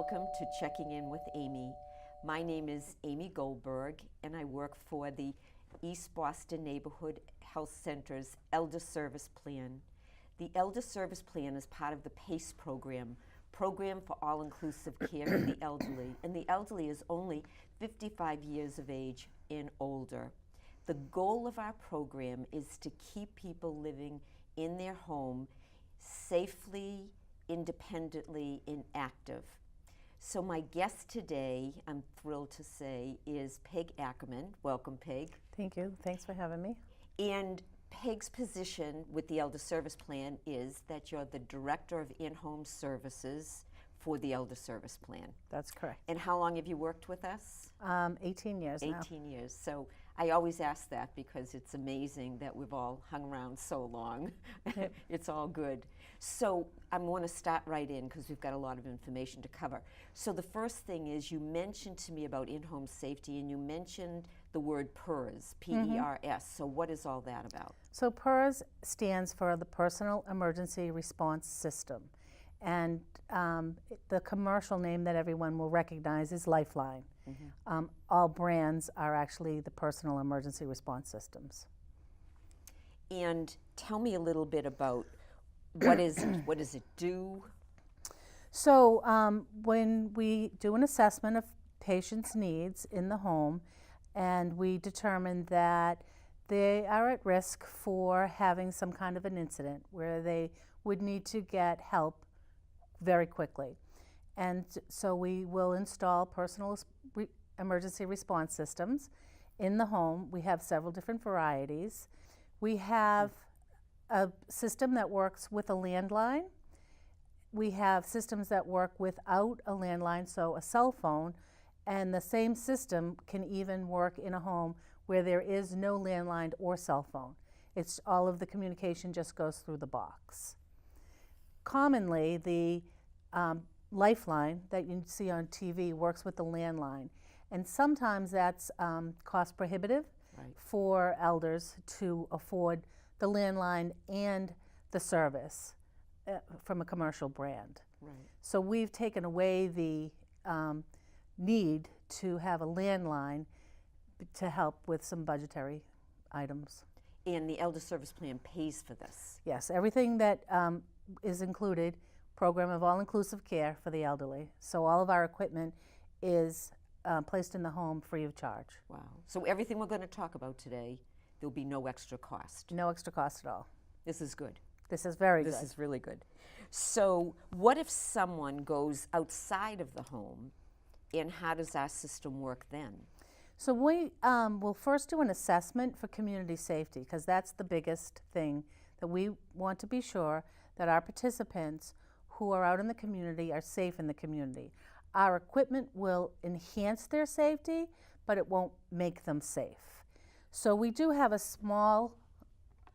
Welcome to Checking In with Amy. My name is Amy Goldberg, and I work for the East Boston Neighborhood Health Center's Elder Service Plan. The Elder Service Plan is part of the PACE program for all-inclusive care for the elderly, and the elderly is only 55 years of age and older. The goal of our program is to keep people living in their home safely, independently, and active. So my guest today, I'm thrilled to say, is Peg Ackerman. Welcome, Peg. Thank you. Thanks for having me. And Peg's position with the Elder Service Plan is that you're the Director of In-Home Services for the Elder Service Plan. That's correct. And how long have you worked with us? 18 years now. 18 years. So I always ask that because it's amazing that we've all hung around so long. Yep. It's all good. So I'm going to start right in because we've got a lot of information to cover. So the first thing is you mentioned to me about in-home safety, and you mentioned the word PERS, P-E-R-S. So what is all that about? So PERS stands for the Personal Emergency Response System. And the commercial name that everyone will recognize is Lifeline. Mm-hmm. All brands are actually the Personal Emergency Response Systems. And tell me a little bit about what is it? What does it do? So when we do an assessment of patients' needs in the home, and we determine that they are at risk for having some kind of an incident where they would need to get help very quickly. And so we will install personal emergency response systems in the home. We have several different varieties. We have a system that works with a landline. We have systems that work without a landline, so a cell phone, and the same system can even work in a home where there is no landline or cell phone. It's all of the communication just goes through the box. Commonly, the Lifeline that you see on TV works with the landline, and sometimes that's cost prohibitive for elders to afford the landline and the service from a commercial brand. Right. So we've taken away the need to have a landline to help with some budgetary items. And the Elder Service Plan pays for this? Yes, everything that is included, program of all-inclusive care for the elderly. So all of our equipment is placed in the home free of charge. Wow. So everything we're going to talk about today, there'll be no extra cost? No extra cost at all. This is good. This is very good. This is really good. So what if someone goes outside of the home, and how does our system work then? So we will first do an assessment for community safety, because that's the biggest thing, that we want to be sure that our participants who are out in the community are safe in the community. Our equipment will enhance their safety, but it won't make them safe. So we do have a small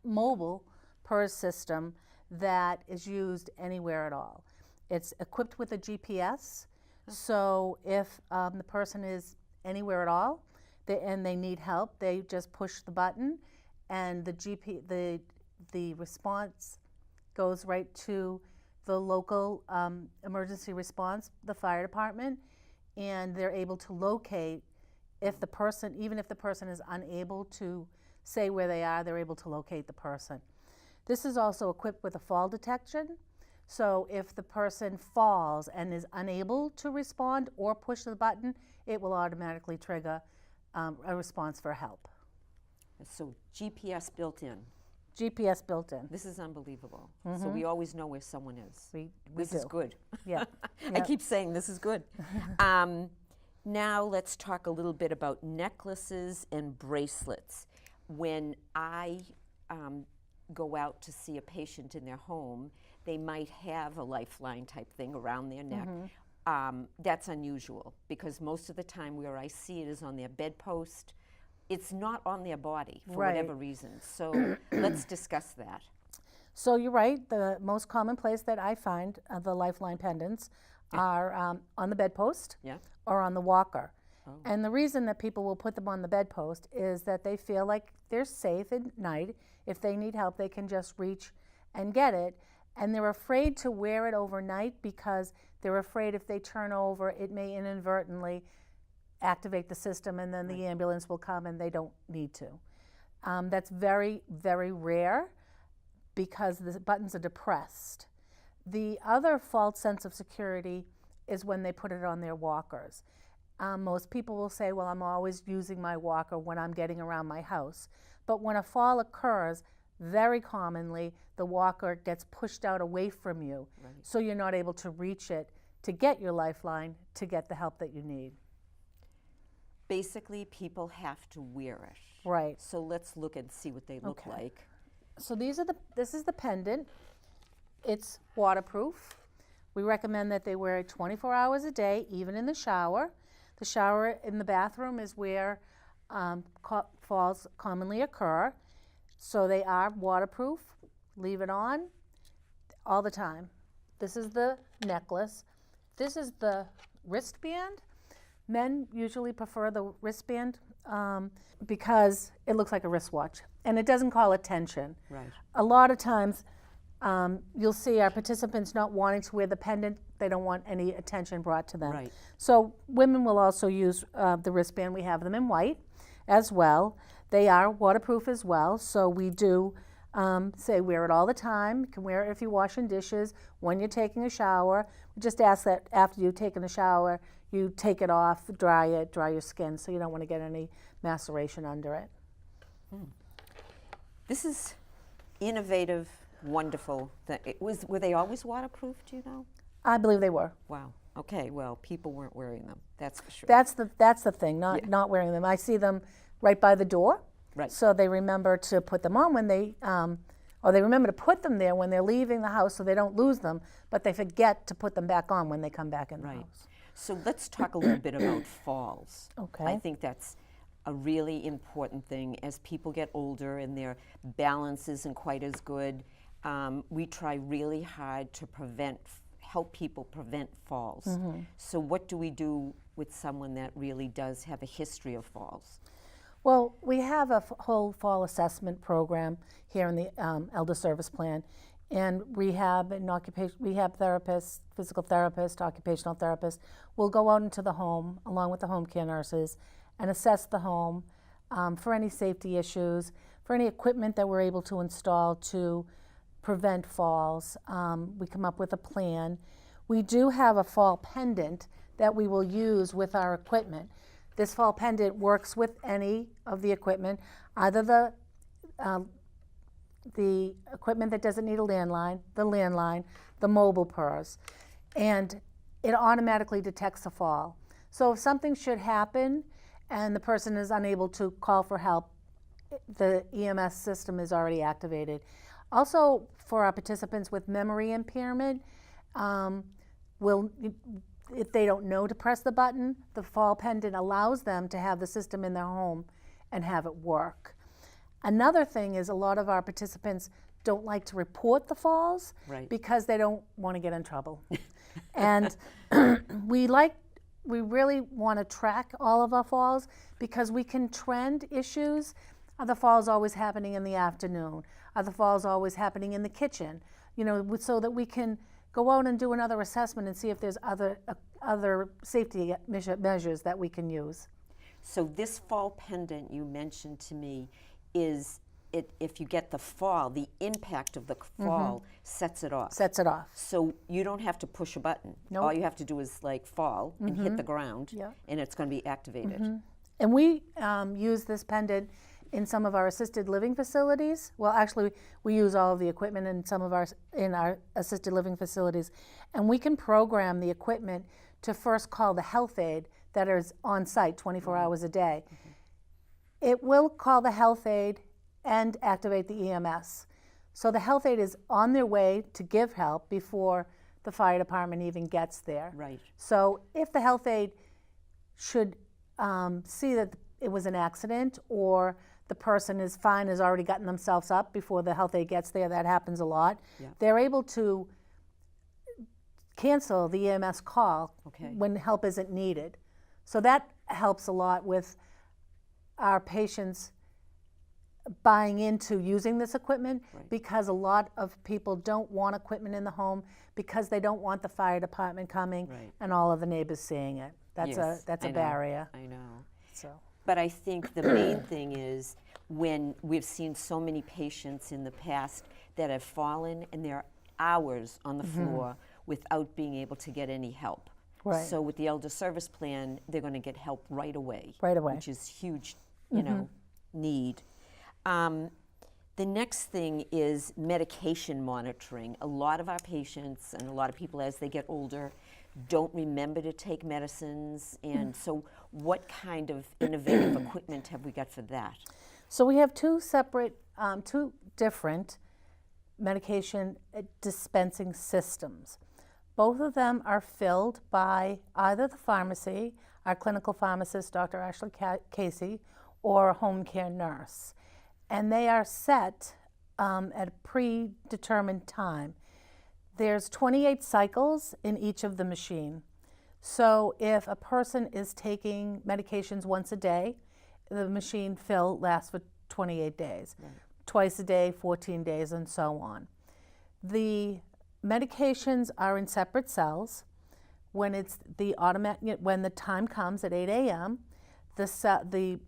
mobile PERS system that is used anywhere at all. It's equipped with a GPS, so if the person is anywhere at all and they need help, they just push the button, and the response goes right to the local emergency response, the fire department, and they're able to locate if the person, even if the person is unable to say where they are, they're able to locate the person. This is also equipped with a fall detection. So if the person falls and is unable to respond or push the button, it will automatically trigger a response for help. So GPS built in. GPS built in. This is unbelievable. Mm-hmm. So we always know where someone is. This is good. Yeah. I keep saying this is good. Now let's talk a little bit about necklaces and bracelets. When I go out to see a patient in their home, they might have a Lifeline type thing around their neck. Mm-hmm. That's unusual because most of the time where I see it is on their bedpost. It's not on their body for whatever reason. So let's discuss that. So you're right. The most common place that I find the Lifeline pendants are on the bedpost or on the walker. Oh. And the reason that people will put them on the bedpost is that they feel like they're safe at night. If they need help, they can just reach and get it. and they're afraid to wear it overnight because they're afraid if they turn over, it may inadvertently activate the system, and then the ambulance will come and they don't need to. That's very, very rare because the buttons are depressed. The other false sense of security is when they put it on their walkers. Most people will say, well, I'm always using my walker when I'm getting around my house. But when a fall occurs, very commonly the walker gets pushed out away from you, so you're not able to reach it to get your lifeline, to get the help that you need. Basically, people have to wear it. Right. So let's look and see what they look like. So this is the pendant. It's waterproof. We recommend that they wear it 24 hours a day, even in the shower. The shower in the bathroom is where falls commonly occur. So they are waterproof. Leave it on all the time. This is the necklace. This is the wristband. Men usually prefer the wristband because it looks like a wristwatch and it doesn't call attention. Right. A lot of times you'll see our participants not wanting to wear the pendant. They don't want any attention brought to them. Right. So women will also use the wristband. We have them in white as well. They are waterproof as well, so we do say wear it all the time. You can wear it if you're washing dishes, when you're taking a shower. We just ask that after you've taken a shower, you take it off, dry your skin, so you don't want to get any maceration under it. This is innovative, wonderful. Were they always waterproof, do you know? I believe they were. Wow. Okay, well, people weren't wearing them, that's for sure. That's the thing, not wearing them. I see them right by the door. Right. So they remember to put them on when they, or they remember to put them there when they're leaving the house so they don't lose them, but they forget to put them back on when they come back in the house. So let's talk a little bit about falls. Okay. I think that's a really important thing. As people get older and their balance isn't quite as good, we try really hard to help people prevent falls. So what do we do with someone that really does have a history of falls? Well, we have a whole fall assessment program here in the Elder Service Plan, and rehab therapists, physical therapists, occupational therapists will go out into the home along with the home care nurses and assess the home for any safety issues, for any equipment that we're able to install to prevent falls. We come up with a plan. We do have a fall pendant that we will use with our equipment. This fall pendant works with any of the equipment, either the equipment that doesn't need a landline, the mobile PERS, and it automatically detects a fall. So if something should happen and the person is unable to call for help, the EMS system is already activated. Also, for our participants with memory impairment, if they don't know to press the button, the fall pendant allows them to have the system in their home and have it work. Another thing is a lot of our participants don't like to report the falls because they don't want to get in trouble. And we really want to track all of our falls because we can trend issues. Are the falls always happening in the afternoon? Are the falls always happening in the kitchen? You know, so that we can go out and do another assessment and see if there's other safety measures that we can use. So this fall pendant you mentioned to me is, if you get the fall, the impact of the fall sets it off. Sets it off. So you don't have to push a button. Nope. All you have to do is like fall and hit the ground, and it's going to be activated. And we use this pendant in some of our assisted living facilities. Well, actually, we use all of the equipment in our assisted living facilities, and we can program the equipment to first call the health aide that is on site 24 hours a day. It will call the health aide and activate the EMS. So the health aide is on their way to give help before the fire department even gets there. Right. So if the health aide should see that it was an accident or the person is fine, has already gotten themselves up before the health aide gets there, that happens a lot, they're able to cancel the EMS call when help isn't needed. So that helps a lot with our patients buying into using this equipment Right. because a lot of people don't want equipment in the home because they don't want the fire department coming Right. and all of the neighbors seeing it. That's Yes, a I know. barrier. I know. So But I think the main thing is when we've seen so many patients in the past that have fallen and they're hours on the floor without being able to get any help. Right. So with the elder service plan, they're going to get help right away. Right away. Which is huge, need. The next thing is medication monitoring. A lot of our patients and a lot of people as they get older don't remember to take medicines, and so what kind of innovative equipment have we got for that? So we have two different medication dispensing systems. Both of them are filled by either the pharmacy, our clinical pharmacist, Dr. Ashley Casey, or a home care nurse. And they are set at a predetermined time. There's 28 cycles in each of the machine. So if a person is taking medications once a day, the machine fill lasts for 28 days. Right. Twice a day, 14 days, and so on. The medications are in separate cells. When it's when the time comes at 8 a.m., the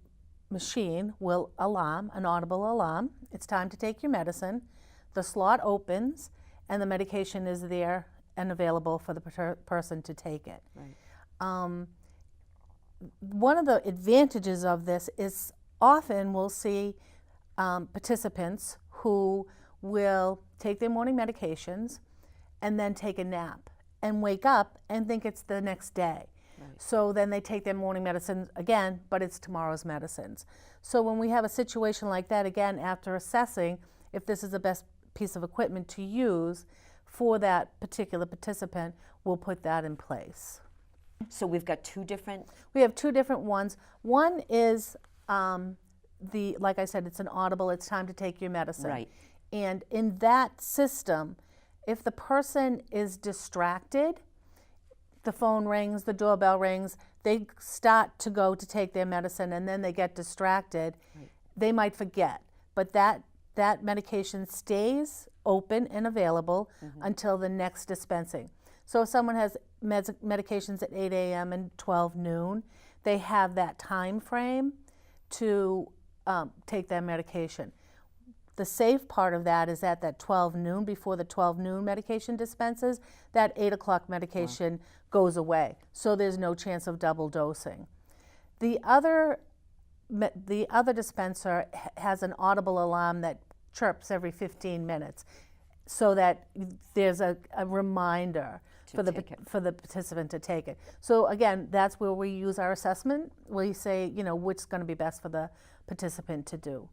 machine will alarm, an audible alarm. It's time to take your medicine. The slot opens, and the medication is there and available for the person to take it. Right. One of the advantages of this is often we'll see participants who will take their morning medications and then take a nap and wake up and think it's the next day. Right. So then they take their morning medicine again, but it's tomorrow's medicines. So when we have a situation like that, again, after assessing if this is the best piece of equipment to use for that particular participant, we'll put that in place. So we've got two different? We have two different ones. One is, like I said, it's an audible, it's time to take your medicine. Right. And in that system, if the person is distracted, the phone rings, the doorbell rings, they start to go to take their medicine and then they get distracted, right. They might forget. But that medication stays open and available until the next dispensing. So if someone has medications at 8 a.m. and 12 noon, they have that time frame to take their medication. The safe part of that is at that 12 noon, before the 12 noon medication dispenses, that 8 o'clock medication goes away. So there's no chance of double dosing. The other dispenser has an audible alarm that chirps every 15 minutes so that there's a reminder for the participant to take it. So again, that's where we use our assessment. We say, what's going to be best for the participant to do.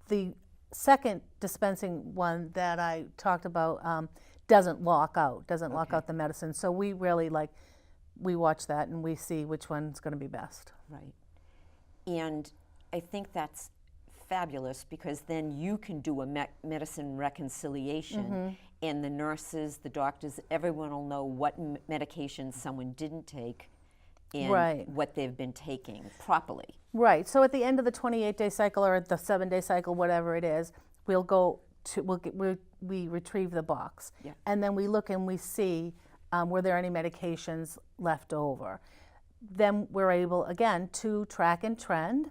The second dispensing one that I talked about doesn't lock out the medicine. So we really we watch that and we see which one's going to be best. Right. And I think that's fabulous because then you can do a medicine reconciliation and the nurses, the doctors, everyone will know what medications someone didn't take and what they've been taking properly. Right. So at the end of the 28-day cycle or the 7-day cycle, whatever it is, we retrieve the box. Yeah. And then we look and we see were there any medications left over. Then we're able, again, to track and trend.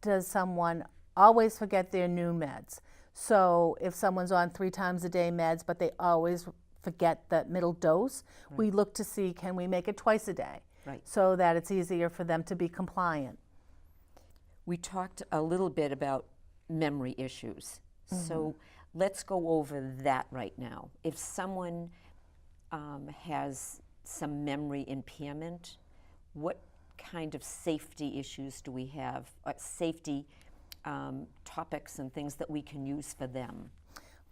Does someone always forget their noon meds? So if someone's on 3 times a day meds, but they always forget that middle dose, we look to see, can we make it twice a day? Right. So that it's easier for them to be compliant. We talked a little bit about memory issues. So let's go over that right now. If someone has some memory impairment, what kind of safety issues do we have, safety topics and things that we can use for them?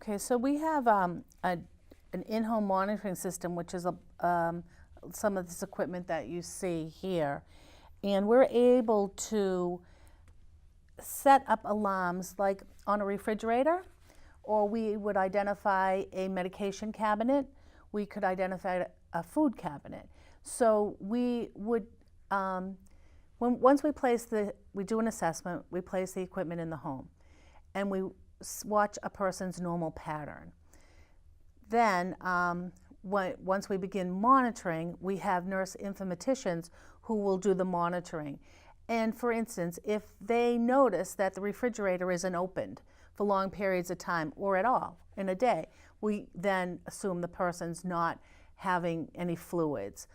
Okay, so we have an in-home monitoring system, which is some of this equipment that you see here. And we're able to set up alarms like on a refrigerator, or we would identify a medication cabinet. We could identify a food cabinet. So we would, once we do an assessment, we place the equipment in the home. and we watch a person's normal pattern. Then, once we begin monitoring, we have nurse informaticians who will do the monitoring. And for instance, if they notice that the refrigerator isn't opened for long periods of time or at all in a day, we then assume the person's not having any fluids.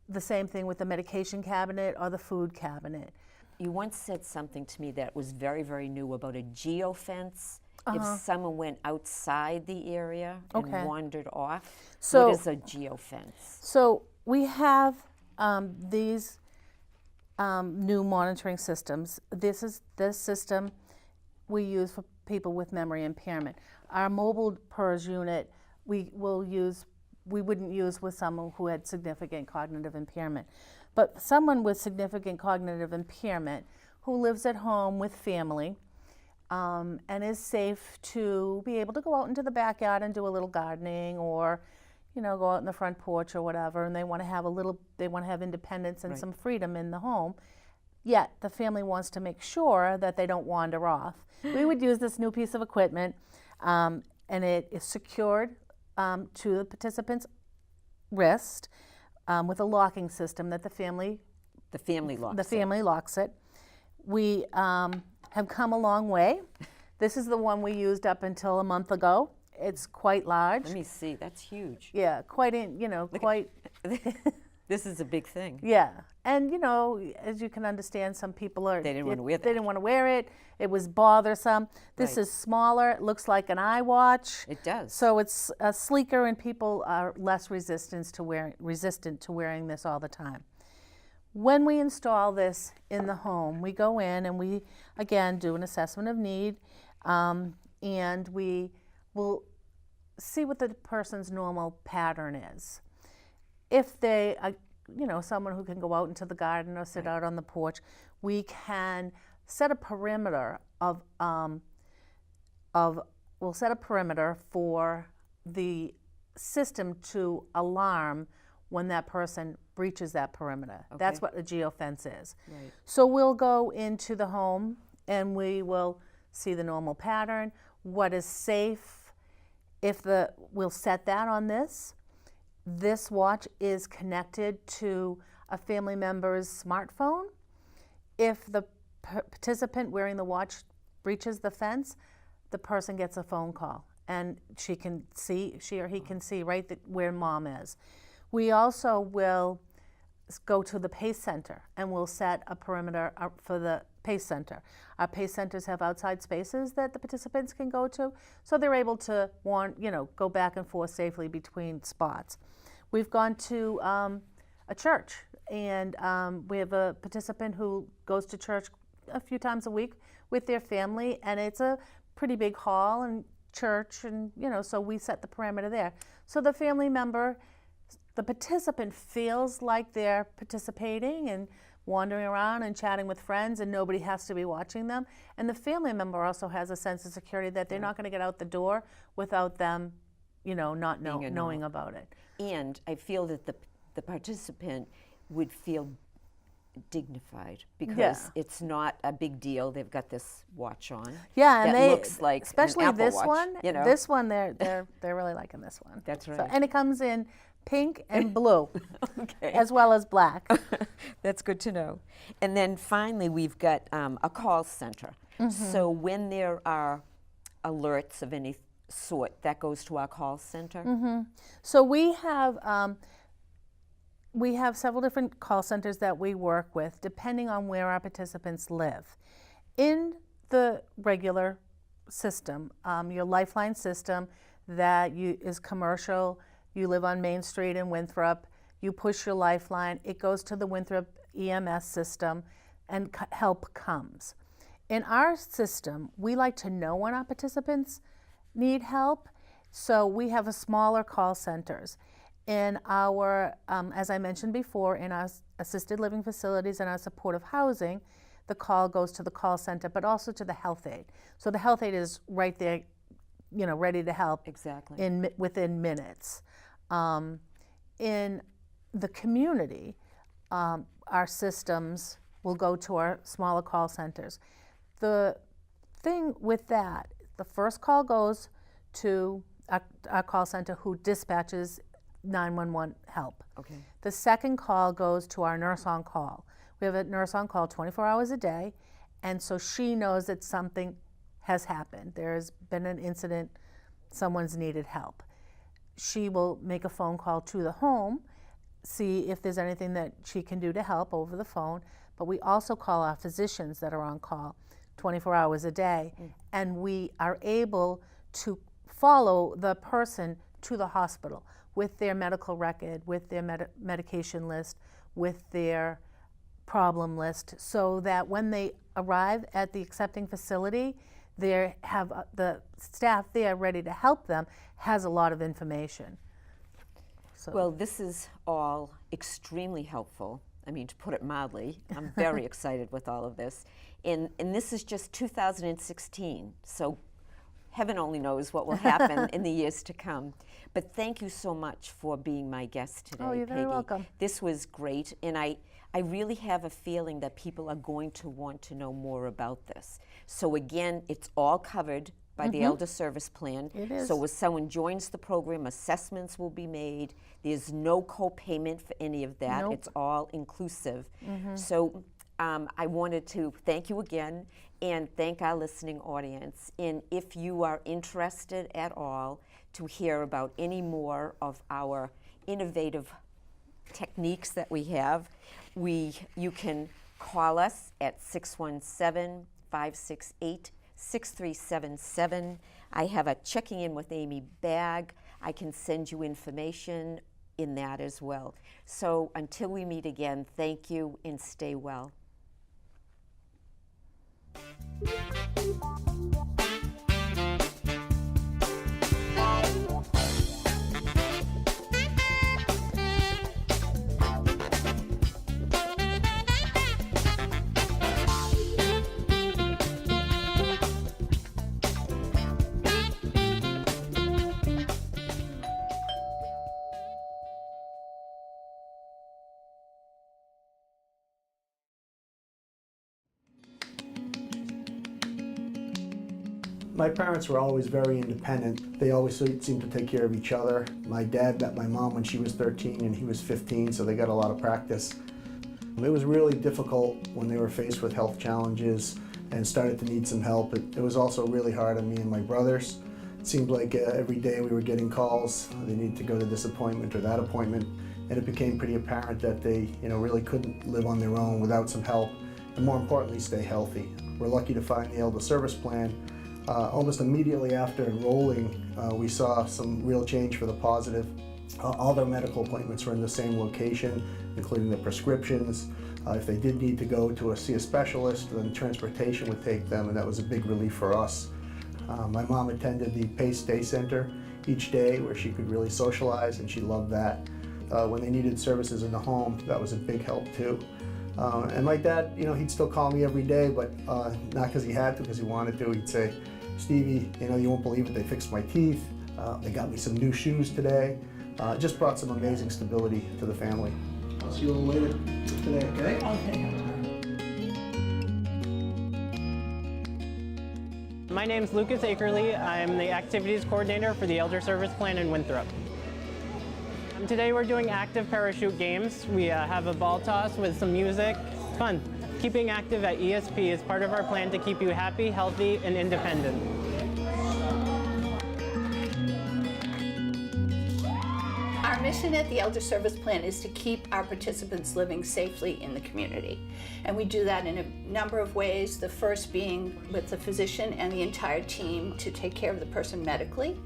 The same thing with the medication cabinet or the food cabinet. You once said something to me that was very, very new about a geofence. If someone went outside the area and wandered off, So- what is a geofence? So we have these new monitoring systems. This system we use for people with memory impairment. Our mobile PERS unit we wouldn't use with someone who had significant cognitive impairment. But someone with significant cognitive impairment who lives at home with family and is safe to be able to go out into the backyard and do a little gardening, or go out in the front porch or whatever, and they want to have independence and some freedom in the home, yet the family wants to make sure that they don't wander off. We would use this new piece of equipment, and it is secured to the participant's wrist with a locking system that the family locks it. We have come a long way. This is the one we used up until a month ago. It's quite large. Let me see. That's huge. Yeah, quite. This is a big thing. Yeah, and as you can understand, some people They didn't want to wear that. They didn't want to wear it. It was bothersome. This is smaller. It looks like an iWatch. It does. So it's sleeker, and people are less resistant to wearing this all the time. When we install this in the home, we go in and we again do an assessment of need, and we will see what the person's normal pattern is. If they are, someone who can go out into the garden or sit out on the porch, we can set a perimeter we'll set a perimeter for the system to alarm when that person breaches that perimeter. Okay. That's what a geofence is. Right. So we'll go into the home and we will see the normal pattern, what is safe. We'll set that on this. This watch is connected to a family member's smartphone. If the participant wearing the watch breaches the fence, the person gets a phone call, and she or he can see right where mom is. We also will go to the PACE center, and we'll set a perimeter for the PACE center. Our PACE centers have outside spaces that the participants can go to, so they're able to go back and forth safely between spots. We've gone to a church, and we have a participant who goes to church a few times a week with their family, and it's a pretty big hall and church, and so we set the parameter there. So the family member, the participant feels like they're participating and wandering around and chatting with friends, and nobody has to be watching them. And the family member also has a sense of security that they're not going to get out the door without them, not knowing about it. And I feel that the participant would feel dignified because it's not a big deal. They've got this watch on. Yeah, and that looks like especially an Apple this Watch, one. This one, they're really liking this one. That's right. So, and it comes in pink and blue, Okay. as well as black. That's good to know. And then finally, we've got a call center. So when there are alerts of any sort, that goes to our call center. So we have several different call centers that we work with, depending on where our participants live. In the regular system, your Lifeline system that is commercial, you live on Main Street in Winthrop, you push your Lifeline, it goes to the Winthrop EMS system, and help comes. In our system, we like to know when our participants need help, so we have smaller call centers. In our, as I mentioned before, in our assisted living facilities and our supportive housing, the call goes to the call center, but also to the health aide. So the health aide is right there, ready to help. Exactly. Within minutes. In the community, our systems will go to our smaller call centers. The thing with that The first call goes to our call center, who dispatches 911 help. Okay. The second call goes to our nurse on call. We have a nurse on call 24 hours a day, and so she knows that something has happened. There's been an incident, someone's needed help. She will make a phone call to the home, see if there's anything that she can do to help over the phone, but we also call our physicians that are on call 24 hours a day, and we are able to follow the person to the hospital with their medical record, with their medication list, with their problem list, so that when they arrive at the accepting facility, they have the staff there ready to help them, has a lot of information. So. Well, this is all extremely helpful. I mean, to put it mildly, I'm very excited with all of this. And this is just 2016, so heaven only knows what will happen in the years to come. But thank you so much for being my guest today, Oh, you're Peggy. very welcome. This was great, and I really have a feeling that people are going to want to know more about this. So again, it's all covered by the Elder Service Plan. It is. So when someone joins the program, assessments will be made. There's no co-payment for any of that. Nope. It's all inclusive. So I wanted to thank you again and thank our listening audience. And if you are interested at all to hear about any more of our innovative techniques that we have, you can call us at 617-568-6377. I have a Checking In with Amy bag. I can send you information in that as well. So until we meet again, thank you and stay well. My parents were always very independent. They always seemed to take care of each other. My dad met my mom when she was 13 and he was 15, so they got a lot of practice. It was really difficult when they were faced with health challenges and started to need some help. It was also really hard on me and my brothers. It seemed like every day we were getting calls. They needed to go to this appointment or that appointment, and it became pretty apparent that they really couldn't live on their own without some help, and more importantly, stay healthy. We're lucky to find the Elder Service Plan. Almost immediately after enrolling, we saw some real change for the positive. All their medical appointments were in the same location, including the prescriptions. If they did need to go to see a specialist, then transportation would take them, and that was a big relief for us. My mom attended the PACE Day Center each day where she could really socialize, and she loved that. When they needed services in the home, that was a big help too. And my dad, he'd still call me every day, but not because he had to, because he wanted to. He'd say, "Stevie, you won't believe it, they fixed my teeth. They got me some new shoes today." Just brought some amazing stability to the family. I'll see you a little later today, okay? Okay. My name's Lucas Akerley. I'm the activities coordinator for the Elder Service Plan in Winthrop. Today we're doing active parachute games. We have a ball toss with some music. It's fun. Keeping active at ESP is part of our plan to keep you happy, healthy, and independent. Our mission at the Elder Service Plan is to keep our participants living safely in the community. And we do that in a number of ways, the first being with the physician and the entire team to take care of the person medically.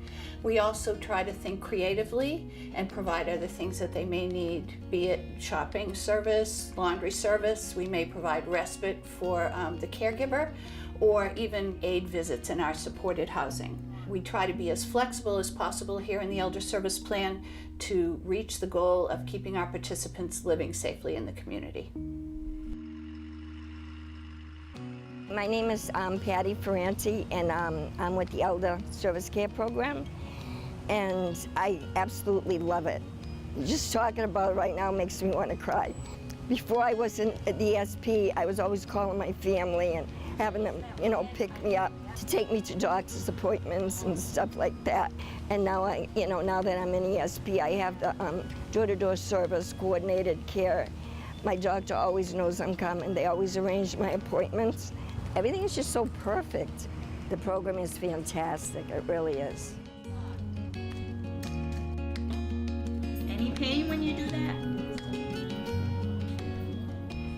We also try to think creatively and provide other things that they may need, be it shopping service, laundry service. We may provide respite for the caregiver, or even aid visits in our supported housing. We try to be as flexible as possible here in the Elder Service Plan to reach the goal of keeping our participants living safely in the community. My name is Patty Ferranti, and I'm with the Elder Service Care Program, and I absolutely love it. Just talking about it right now makes me want to cry. Before I was in the ESP, I was always calling my family, and having them, pick me up to take me to doctor's appointments and stuff like that. And now now that I'm in ESP, I have the door-to-door service, coordinated care. My doctor always knows I'm coming. They always arrange my appointments. Everything is just so perfect. The program is fantastic, it really is. Any pain when you do that?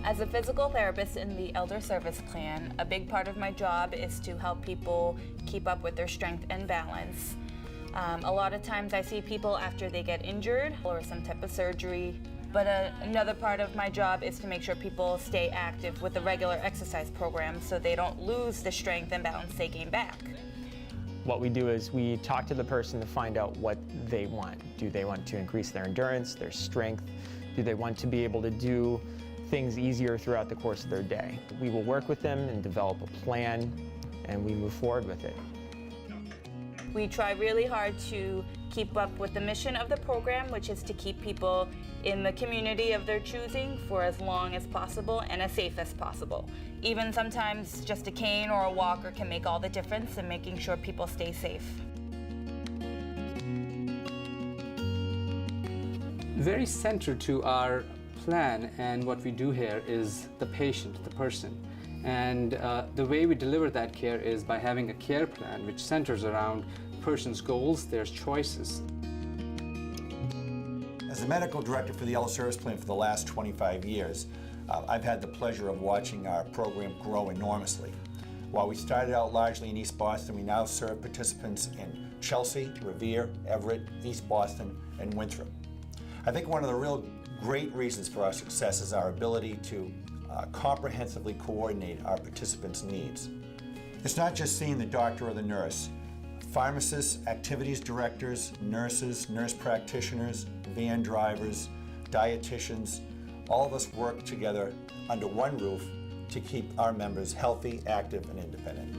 As a physical therapist in the Elder Service Plan, a big part of my job is to help people keep up with their strength and balance. A lot of times I see people after they get injured or some type of surgery, but another part of my job is to make sure people stay active with a regular exercise program so they don't lose the strength and balance they gain back. What we do is we talk to the person to find out what they want. Do they want to increase their endurance, their strength? Do they want to be able to do things easier throughout the course of their day? We will work with them and develop a plan, and we move forward with it. We try really hard to keep up with the mission of the program, which is to keep people in the community of their choosing for as long as possible and as safe as possible. Even sometimes just a cane or a walker can make all the difference in making sure people stay safe. Very central to our plan and what we do here is the patient, the person. And the way we deliver that care is by having a care plan which centers around the person's goals, their choices. As the medical director for the Elder Service Plan for the last 25 years, I've had the pleasure of watching our program grow enormously. While we started out largely in East Boston, we now serve participants in Chelsea, Revere, Everett, East Boston, and Winthrop. I think one of the real great reasons for our success is our ability to comprehensively coordinate our participants' needs. It's not just seeing the doctor or the nurse. Pharmacists, activities directors, nurses, nurse practitioners, van drivers, dietitians, all of us work together under one roof to keep our members healthy, active, and independent.